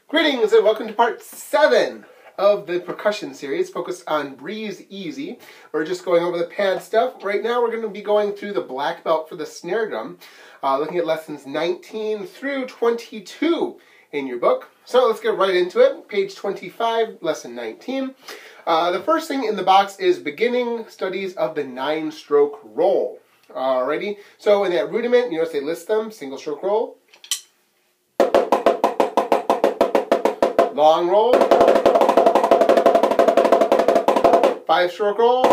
Greetings and welcome to part 7 of the percussion series focused on Breeze Easy. We're just going over the pad stuff. Right now we're going to be going through the black belt for the snare drum, looking at lessons 19 through 22 in your book. So let's get right into it. Page 25, lesson 19. The first thing in the box is beginning studies of the 9-stroke roll. Alrighty, so in that rudiment, you notice they list them: single stroke roll, long roll, 5-stroke roll,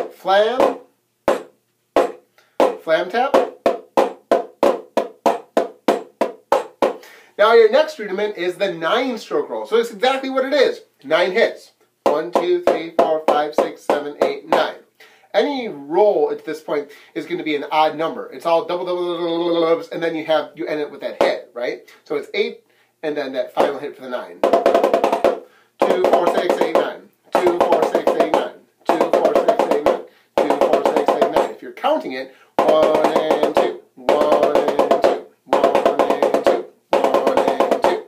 flam, flam tap. Now your next rudiment is the 9-stroke roll. So it's exactly what it is. 9 hits. 1, 2, 3, 4, 5, 6, 7, 8, 9. Any roll at this point is going to be an odd number. It's all double, and then you end it with that hit, right? So it's 8, and then that final hit for the 9. 2, 4, 6, 8, 9. 2, 4, 6, 8, 9. 2, 4, 6, 8, 9. 2, 4, 6, 8, 9. If you're counting it, 1 and 2. 1 and 2. 1 and 2. 1 and 2.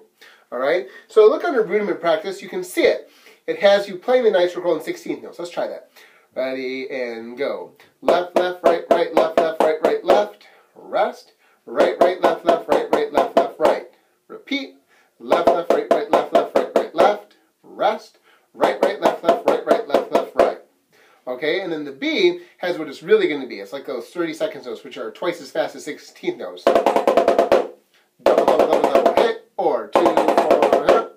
Alright? So look under rudiment practice, you can see it. It has you playing the 9-stroke roll in 16th notes. Let's try that. Ready and go. Left, left, right, right, left, left, right, right, left. Rest. Right, right, left, left, right, right, left, left, right. Repeat. Left, left, right, right, left, left, right, right, left. Rest. Right, right, left, left, right, right, left, left, right. Okay, and then the B has what it's really going to be. It's like those 30-second notes, which are twice as fast as 16th notes. Double, double, double, double hit, or 2, 4,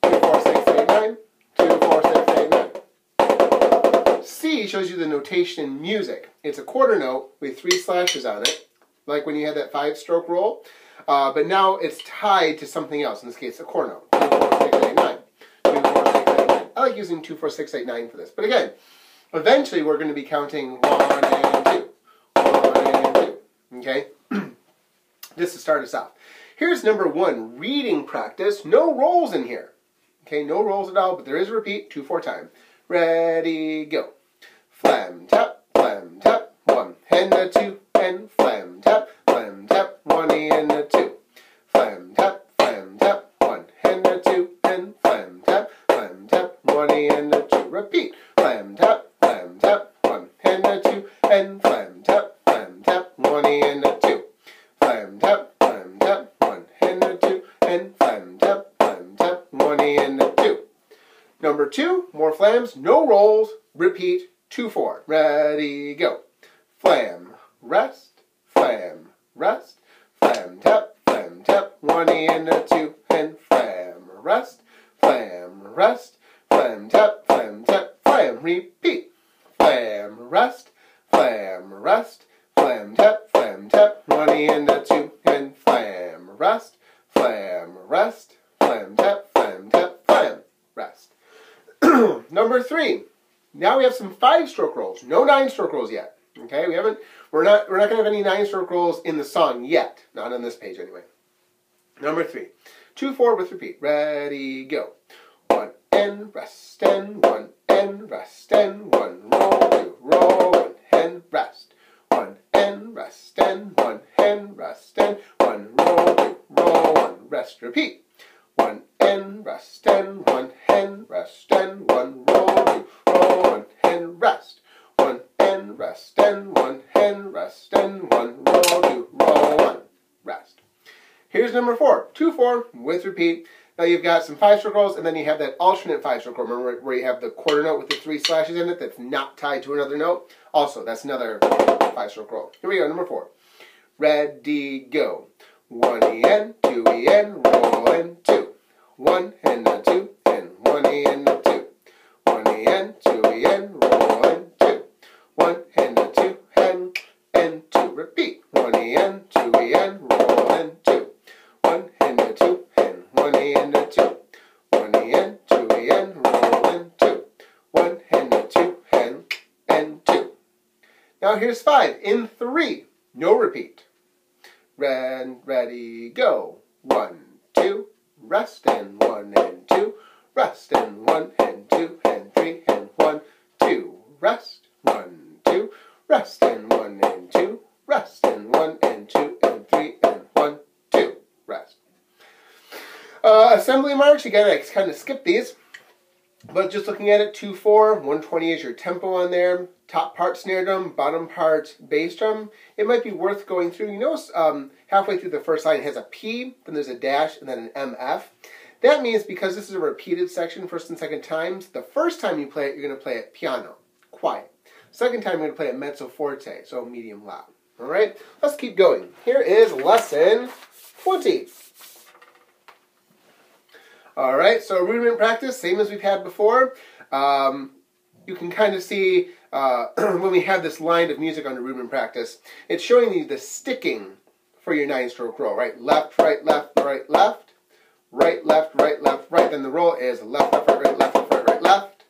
2, 4, 6, 8, 9. 2, 4, 6, 8, 9. C shows you the notation in music. It's a quarter note with 3 slashes on it, like when you had that 5-stroke roll. But now it's tied to something else. In this case, a quarter note. 2, 4, 6, 8, 9. 2, 4, 6, 8, 9. I like using 2, 4, 6, 8, 9 for this. But again, eventually we're going to be counting 1 and 2. 1 and 2. Okay? Just to start us off. Here's number 1, reading practice. No rolls in here. Okay, no rolls at all, but there is a repeat 2, 4 times. Ready, go. Flam, tap, 1 and a 2, and flam, tap, 1 and a 2. Flam, tap, 1 and a 2, and flam, tap, 1 and a 2. Repeat. Flam, tap, 1 and a 2, and flam, tap, 1 and a 2. Flam, tap, 1 and a 2, and flam, tap, 1 and a 2. Number 2, more flams, no rolls, repeat, 2, 4. Ready, go. Flam, rest, flam, rest, flam, tap, 1 and a 2, and flam, rest, flam, tap, flam, repeat. Flam, rest, flam, tap, 1 and a 2, and flam, rest, flam, tap, flam, rest. Number 3. Now we have some 5-stroke rolls. No 9-stroke rolls yet. Okay, we're not going to have any 9-stroke rolls in the song yet. Not on this page anyway. Number 3. 2, 4 with repeat. Ready, go. 1 and rest, and 1 and rest, and 1 roll, 2 roll, 1 and rest. 1 and rest, and 1 and rest, and 1 roll, 2 roll, 1 rest. Repeat. 1 and rest, and 1 and rest, and 1 roll, 2 roll, 1 and rest. 1 and rest, and 1 and rest, and 1 roll, 2 roll, 1 rest. Here's number 4. 2, 4 with repeat. Now you've got some 5-stroke rolls, and then you have that alternate 5-stroke roll. Remember where you have the quarter note with the 3 slashes in it that's not tied to another note? Also, that's another 5-stroke roll. Here we go, number 4. Ready, go. 1 and 2 and roll and 2. 1 and a 2 and 1 and a 2. 1 and 2 and roll and 2. 1 and a 2 and 2. Repeat. 1 and 2 and roll and 2. 1 and a 2 and 1 and a 2. 1 and 2 and roll and 2. 1 and a 2 and 2. Now here's 5 in 3. No repeat. Ready, go. 1, 2, rest, and 1 and 2, rest, and 1 and 2 and 3 and 1, 2, rest, 1, 2, rest, and 1 and 2, rest, and 1 and 2 and 3 and 1, 2, rest. Assembly marks, again, I kind of skipped these. But just looking at it, 2/4, 120 is your tempo on there. Top part snare drum, bottom part bass drum. It might be worth going through. You notice halfway through the first line it has a P, then there's a dash, and then an MF. That means because this is a repeated section, first and second times, the first time you play it, you're going to play it piano, quiet. Second time, you're going to play it mezzo forte, so medium loud. All right, let's keep going. Here is lesson 20. All right, so rudiment practice, same as we've had before. You can kind of see when we have this line of music under rudiment practice, it's showing you the sticking for your 9-stroke roll, right? Left, right, left, right, left. Right, left, right, left, right. Then the roll is left, left, right, right, left, left, right, right, left.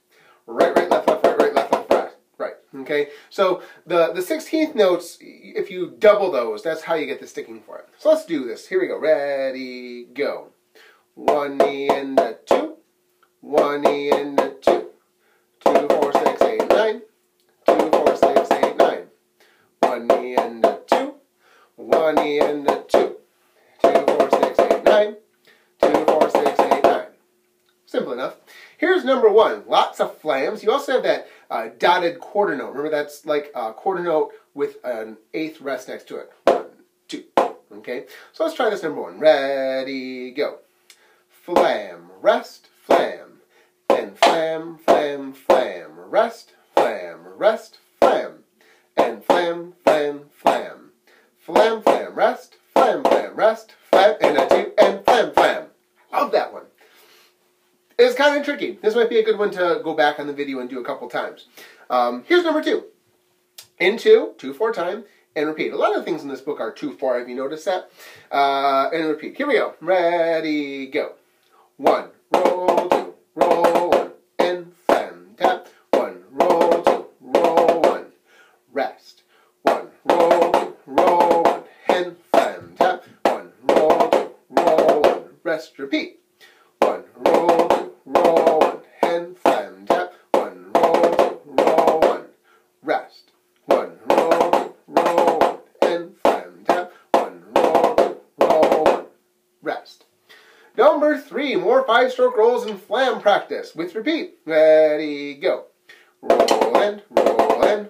Right, right, left, left, right, right, left, left, right. Right, okay? So the 16th notes, if you double those, that's how you get the sticking for it. So let's do this. Here we go. Ready, go. 1 E and a 2. 1 E and a 2. 2, 4, 6, 8, 9. 2, 4, 6, 8, 9. 1 E and a 2. 1 E and a 2. 2, 4, 6, 8, 9. 2, 4, 6, 8, 9. Simple enough. Here's number 1. Lots of flams. You also have that dotted quarter note. Remember, that's like a quarter note with an 8th rest next to it. 1, 2. Okay? So let's try this number 1. Ready, go. Flam, rest, flam. And flam, flam, flam. Rest, flam, flam. And flam, flam, flam. Flam, flam, rest, flam, rest, flam, and a 2, and flam, flam. Love that one. It's kind of tricky. This might be a good one to go back on the video and do a couple times. Here's number 2. In 2, 2/4 time, and repeat. A lot of things in this book are 2/4. Have you noticed that? And repeat. Here we go. Ready, go. 1, roll 2, roll 1, and flam, tap. 1, roll 2, roll 1, rest. 1, roll 2, roll 1, and flam, tap. 1, roll 2, roll 1, rest, repeat. 1, roll 2, roll 1, and flam, tap. 1, roll 2, roll 1, rest. 1, roll 2, roll 1, and flam, tap. 1, roll 2, roll 1, rest. Number 3, more 5-stroke rolls and flam practice with repeat. Ready, go. Roll and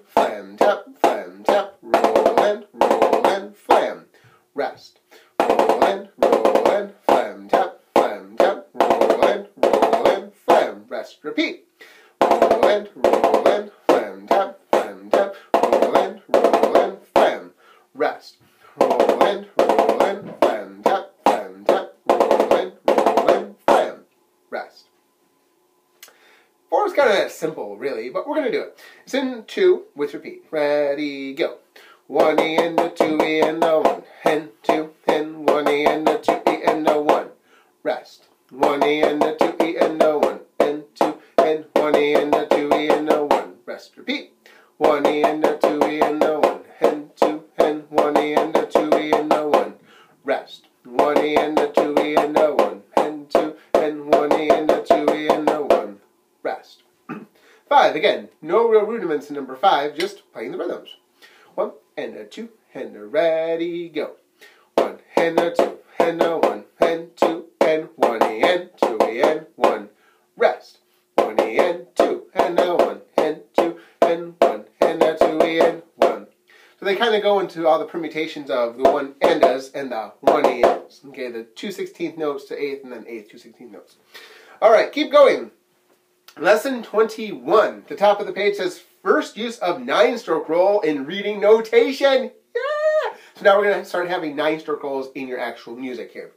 flam, tap, roll and flam, rest. Roll and flam, tap, roll and flam, rest, repeat. Roll and flam, tap, roll and flam, rest. Roll and flam, tap, roll and flam, rest. 4 is kind of simple, really, but we're going to do it. It's in 2 with repeat. Ready, go. 1 E and a 2 E and a 1, and 2, and 1 E and a 2 E and a 1, rest. 1 E and a 2 E and a 1, and 2, and 1 E and a 2 E and a 1, rest, repeat. 1 E and a 2 E and a 1, and 2, and 1 E and a 2 E and a 1, rest. 1 E and a 2 E and a 1, and 2, and 1 E and a 2 E and a 1, rest. 5, again, no real rudiments in number 5, just playing the rhythms. 1 and a 2 and a ready, go. 1 and a 2 and a 1 and 2 and 1 E and 2 E and 1, rest. 1 E and 2 and a 1 and 2 and 1 and a 2 E and 1. So they kind of go into all the permutations of the 1 andas and the 1 E ands. Okay, the 2 16th notes to 8th and then 8th 2 16th notes. All right, keep going. Lesson 21. The top of the page says, first use of 9-stroke roll in reading notation. Yeah! So now we're going to start having 9-stroke rolls in your actual music here.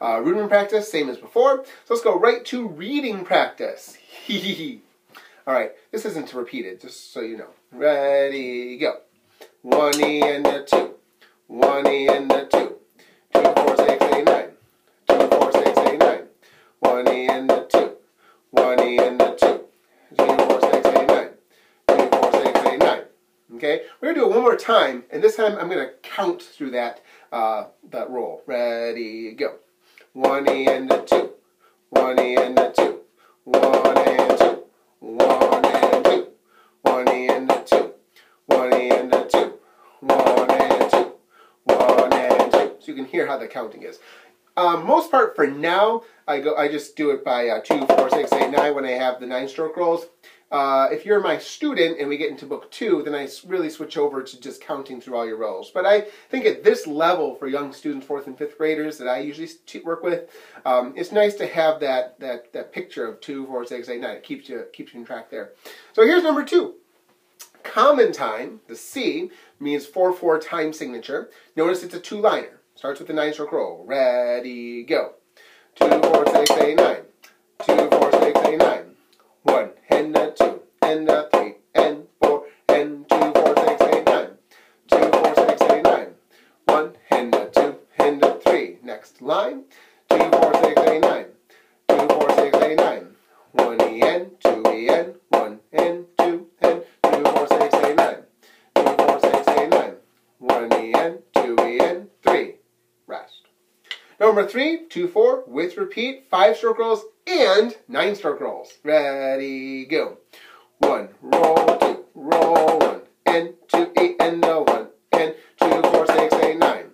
Rudiment practice, same as before. So let's go right to reading practice. All right, this isn't repeated, just so you know. Ready, go. 1 E and a 2. 1 E and a 2. 2, 4, 6, 8, 9. 2, 4, 6, 8, 9. 1 E and a 2. 1 E and a 2. 2, 4, 6, 8, 9. 2, 4, 6, 8, 9. Okay, we're going to do it one more time, and this time I'm going to count through that roll. Ready, go. 1 E and a 2. 1 E and a 2. 1 and 2. 1 and 2. 1 E and a 2. 1 E and a 2. 1 and 2. 1 and 2. So you can hear how the counting is. Most part for now, I just do it by 2, 4, 6, 8, 9 when I have the 9-stroke rolls. If you're my student and we get into book 2, then I really switch over to just counting through all your rolls. But I think at this level for young students, 4th and 5th graders that I usually work with, it's nice to have that picture of 2, 4, 6, 8, 9. It keeps you in track there. So here's number 2. Common time, the C, means 4/4 time signature. Notice it's a 2-liner. Starts with the 9-stroke roll. Ready, go. 2, 4, 6, 8, 9. 2, 4, 6, 8, 9. 1 and a 2 and a 3 and 4 and 2, 4, 6, 8, 9. 2, 4, 6, 8, 9. 1 and a 2 and a 3. Next line. 2, 4, 6, 8, 9. 2, 4, 6, 8, 9. 1 en, 2 en, 1 en, 2 en, 2, 4, 6, 8, 9. 2, 4, 6, 8, 9. 1 en, 2 en, 3. Rest. Number 3, 2, 4 with repeat, 5-stroke rolls and 9-stroke rolls. Ready, go. 1, roll 2, roll 1, and 2, E, and a 1, and 2, 4, 6, 8, 9.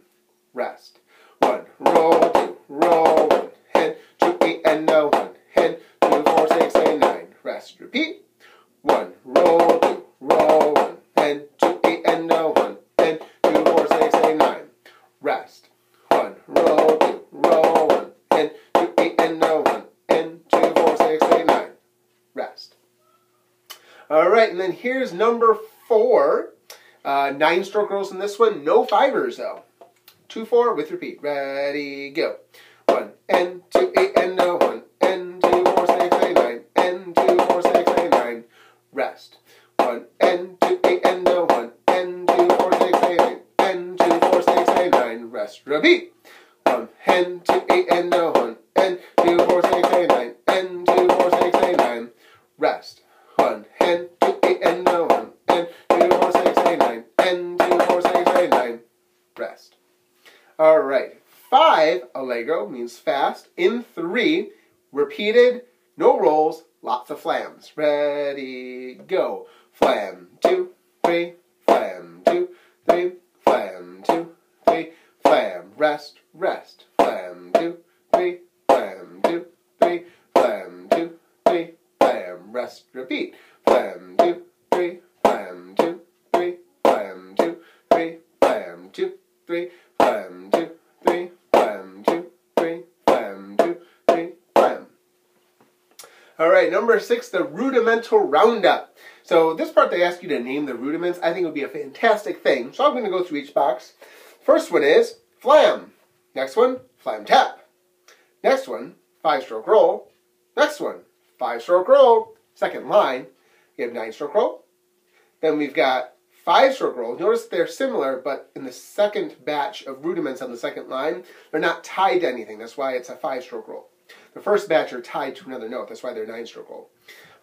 Rest. 1, roll 2, roll 1, and 2, E, and a 1, and 2, 4, 6, 8, 9. Rest. Repeat. 1, roll 2, roll 1, and 2, E, and a 1, and 2, 4, 6, 8, 9. Rest. 1, roll 2, roll 1, and 2, E, and a 1, and 2, 4, 6, 8, 9. Rest. All right, and then here's number 4. 9-stroke rolls in this one. No 5ers, though. 2, 4 with repeat. Ready, go. 1, and 2, 8, and a 1, and 2, 4, 6, 8, 9, and 2, 4, 6, 8, 9. Rest. 1, and 2, 8, and a 1, and 2, 4, 6, 8, 9, and 2, 4, 6, 8, 9. Rest. Repeat. 1, and 2, 8, and a 1, and 2, 4, 6, 8, 9, and 2, 4, 6, 8, 9. Rest. 1, and 2, 8, and a 1, and 2, 4, 6, 8, 9, and 2, 4, 6, 8, 9. Rest. All right. 5, allegro, means fast. In 3, repeated, no rolls, lots of flams. Ready, go. Flam, 2, 3, flam, 2, 3, flam, 2, 3, flam. Rest, rest. Flam, 2, 3, flam, 2, 3, flam, 2, 3, flam. Rest, repeat. Flam, 2, 3, flam, 2, 3, flam, 2, 3, flam, 2, 3, flam, 2, 3, flam, 2, 3, flam, 2, 3, flam. All right, number 6, the Rudimental Roundup. So this part they ask you to name the rudiments. I think it would be a fantastic thing. So I'm going to go through each box. First one is flam. Next one, flam tap. Next one, 5-stroke roll. Next one, 5-stroke roll. Second line, we have 9-stroke roll. Then we've got 5-stroke roll. Notice they're similar, but in the second batch of rudiments on the second line, they're not tied to anything. That's why it's a 5-stroke roll. The first batch are tied to another note. That's why they're 9-stroke roll.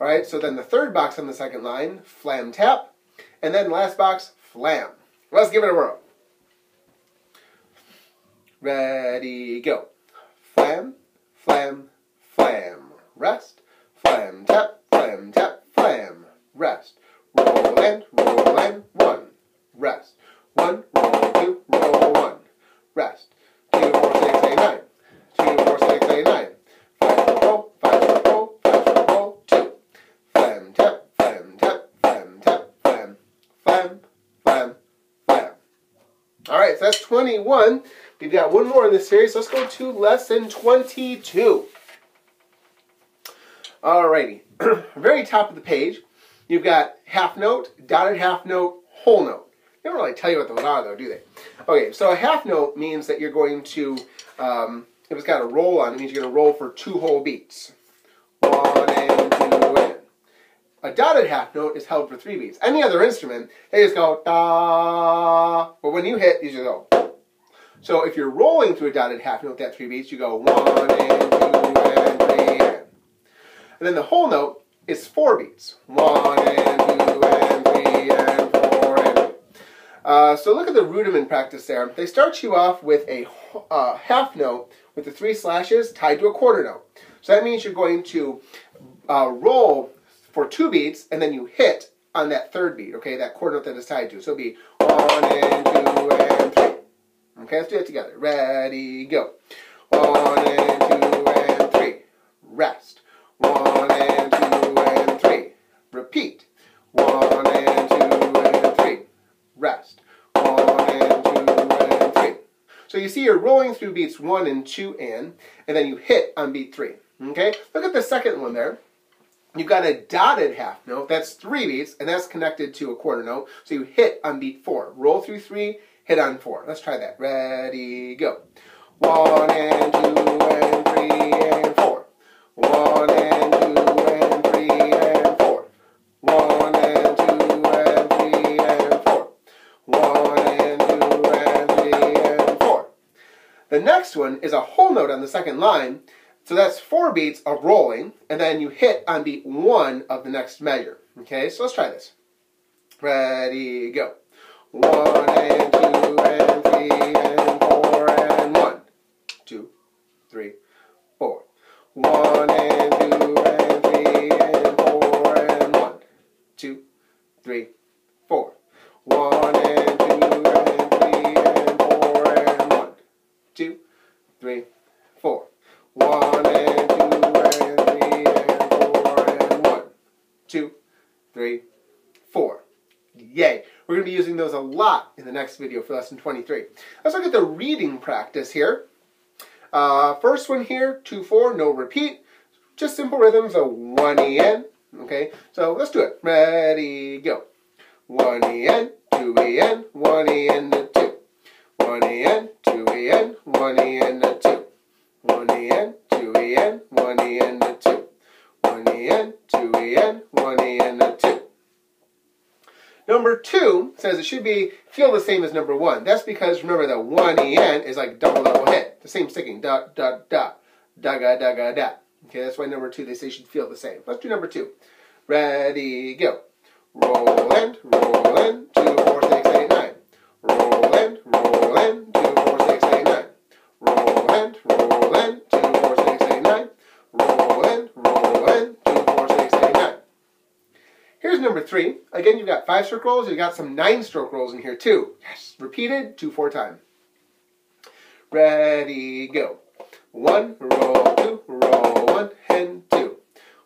All right, so then the third box on the second line, flam tap. And then last box, flam. Let's give it a whirl. Ready, go. Flam, flam, flam. Rest. Flam tap, flam. Rest. Roll and 1. Rest. 1, roll 2, roll 1. Rest. 2, 4, 6, 8, 9. 2, 4, 6, 8, 9. 5-stroke roll, 5-stroke roll, 5-stroke roll, 2. Flam tap, flam tap, flam tap, flam. Flam, flam, flam. All right, so that's 21. We've got one more in this series. Let's go to lesson 22. Alrighty, very top of the page, you've got half note, dotted half note, whole note. They don't really tell you what those are, though, do they? Okay, so a half note means that you're going to, if it's got a roll on, it means you're going to roll for 2 whole beats. 1 and 2 and. A dotted half note is held for 3 beats. Any other instrument, they just go da. But when you hit, you just go. So if you're rolling through a dotted half note, that 3 beats, you go 1 and 2 and 3 and. And then the whole note is 4 beats. 1 and 2 and 3 and 4 and. So look at the rudiment practice there. They start you off with a half note with the 3 slashes tied to a quarter note. So that means you're going to roll for 2 beats and then you hit on that 3rd beat, okay, that quarter note that it's tied to. So it'll be 1 and 2 and 3. Okay, let's do it together. Ready, go. 1 and 2 and 3. see you're rolling through beats 1 and 2 and then you hit on beat 3. Okay? Look at the second one there. You've got a dotted half note. That's 3 beats, and that's connected to a quarter note. So you hit on beat 4. Roll through 3, hit on 4. Let's try that. Ready, go. 1 and 2 and 3 and 4. 1 and 2 and 3 and 4. 1 and 2 and 3 and 4. 1 and 2 and 3 and 4. The next one is a whole note on the second line. So that's 4 beats of rolling, and then you hit on beat 1 of the next measure. Okay, so let's try this. Ready, go. 1 and 2 and 3 and 4 and 1, 2, 3, 4. 1 and 2 and 3 and 4 and 1, 2, 3, 4. 1 and 2 and 3 and 4 and 1, 2, 3, 4. 1 and 2 and 3 and 4 and 1, 2, 3, 4. Yay! We're going to be using those a lot in the next video for lesson 23. Let's look at the reading practice here. First one here, 2-4, no repeat. Just simple rhythms of 1 EN. Okay, so let's do it. Ready, go. 1 EN, 2 EN, 1 EN to 2. 1 EN, 2 EN, 1 EN to 2. 1 EN, 2 EN, 1 EN to 2. 1 EN, 2 EN, 1 EN to 2. Number 2 says it should feel the same as number 1. That's because remember that 1 EN is like double hit. The same sticking. Da, da, da. Da, ga, da, ga, da. Okay, that's why number 2 they say should feel the same. Let's do number 2. Ready, go. Roll and, 2, 4, 6, 8, 9. Roll and, 2, 4, 6, 8, 9. Roll and, 2, 4, 6, 8, 9. Roll and, 2, 4, 6, 8, 9. Here's number 3. Again, you've got 5-stroke rolls. You've got some 9-stroke rolls in here too. Yes. Repeated 2-4 time. Ready, go. 1, roll 2, roll 1, and 2.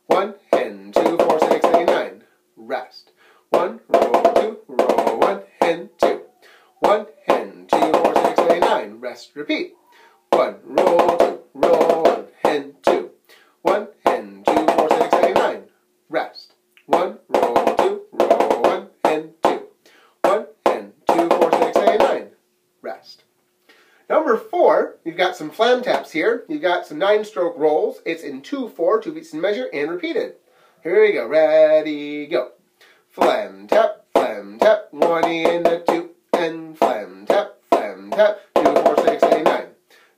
1, and 2, 4, 6, 8, 9. Rest. 1, roll 2, roll 1, and 2. 1, and 2, 4, 6, 8, 9. Rest, repeat. 1, roll 2, roll 1, and 2. 1, and 2, 4, 6, 8, 9. Rest. 1, roll 2, roll 1, and 2. 1, and 2, 4, 6, 8, 9. Rest. Number 4, you've got some flam taps here. You've got some 9-stroke rolls. It's in 2-4, 2 beats in measure, and repeated. Here we go. Ready, go. Flam tap, 1 in the 2, and flam tap, 2, 4, 6, 8, 9.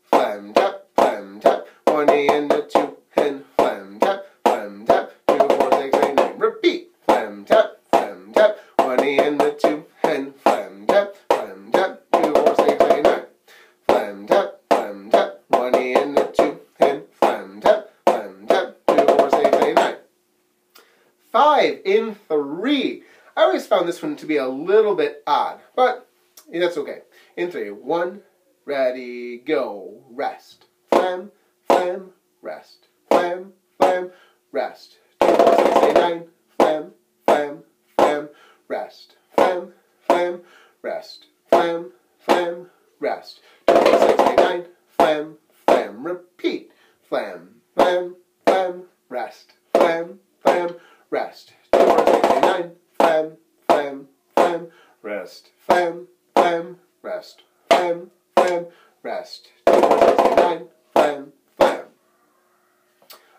Flam tap, 1 in the 2, and flam tap, 2, 4, 6, 8, 9. Repeat. Flam tap, 1 in the 2, and flam tap, 2, 4, 6, 8, 9. Flam tap, 1 in the 2, and flam tap, 2, 4, 6, 8, 9. 5 in 3. I always found this one to be a little bit odd, but that's okay. In 3, 1, ready, go, rest. Flam, rest. Flam, rest. 2, 4, 6, 8, 9. Flam, rest. Flam, rest. Flam, rest. 2, 4, 6, 8, 9. Flam, repeat. Flam, rest. Flam, rest. 2, 4, 6, 8, 9. Flam, rest. Flam, rest. Flam, rest. 2, 4, 6, 8, 9. Flam.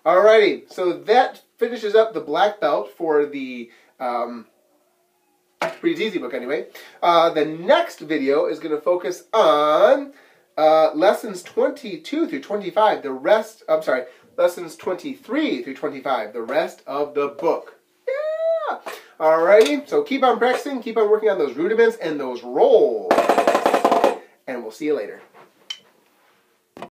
Alrighty, so that finishes up the black belt for the Pretty Easy book anyway. The next video is going to focus on lessons 22 through 25. Lessons 23 through 25. The rest of the book. Yeah! Alrighty, so keep on practicing, keep on working on those rudiments and those rolls. And we'll see you later.